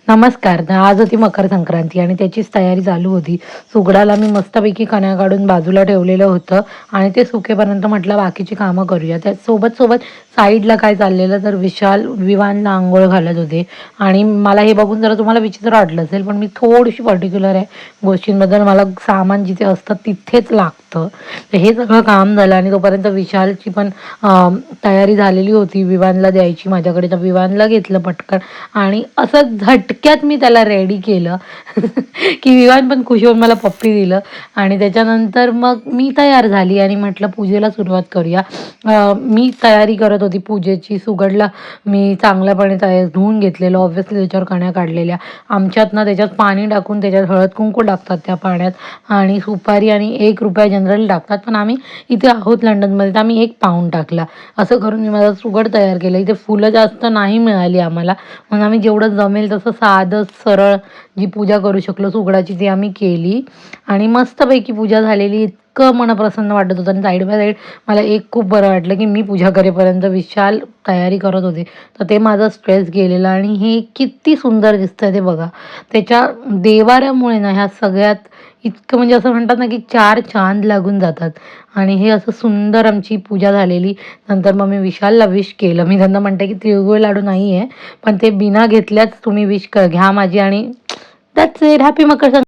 नमस्कार. तर आज होती मकर संक्रांती आणि त्याचीच तयारी चालू होती. सुगडाला मी मस्तपैकी कण्या काढून बाजूला ठेवलेलं होतं आणि ते सुकेपर्यंत म्हटलं बाकीची कामं करूया. त्या सोबत साईडला काय चाललेलं तर विशाल विवानला अंघोळ घालत होते आणि मला हे बघून जरा तुम्हाला विचित्र वाटलं असेल, पण मी थोडीशी पर्टिक्युलर आहे गोष्टींबद्दल. मला सामान जिथे असतं तिथेच लागतं. तर हे सगळं काम झालं आणि तोपर्यंत विशालची पण तयारी झालेली होती विवानला द्यायची माझ्याकडे. तर विवानला घेतलं पटकन आणि असं झटक्यात मी त्याला रेडी केलं की विवान पण खुश होऊन मला पप्पी दिलं. आणि त्याच्यानंतर मग मी तयार झाली आणि म्हटलं पूजेला सुरुवात करूया. मी तयारी करत होती पूजेची. सुगडला मी चांगल्यापणे धुवून घेतलेलं, ऑब्व्हियसली त्याच्यावर कण्या काढलेल्या. आमच्यात ना त्याच्यात पाणी टाकून त्याच्यात हळद कुंकू टाकतात त्या पाण्यात आणि सुपारी आणि ₹1 जनरली टाकतात, पण आम्ही इथे आहोत लंडनमध्ये तर आम्ही 1 पाऊंड टाकला. असं करून मी माझं सुगड तयार केलं. इथे फुलं जास्त नाही मिळाली आम्हाला, मग आम्ही जेवढं जमेल तसं साधं सरळ जी पूजा करू शकलो सुगडाची ती आम्ही केली आणि मस्तपैकी पूजा झालेली. इतकं मन प्रसन्न वाटत होतं आणि साईड बाय साईड मला एक खूप बरं वाटलं की मी पूजा करेपर्यंत विशाल तयारी करत होते, तर ते माझा स्ट्रेस गेलेला. आणि हे किती सुंदर दिसतंय ते बघा. त्याच्या देवाऱ्यामुळे ना ह्या सगळ्यात इतकं म्हणजे असं म्हणतात ना की 4 चांद लागून जातात. आणि हे असं सुंदर आमची पूजा झालेली. नंतर मग मी विशालला विश केलं. मी त्यांना म्हणते की तिळगुळ लाडू नाही आहे, पण ते बिना घेतल्याच तुम्ही विश घ्या माझी आणि दॅट्स इट. Happy Makar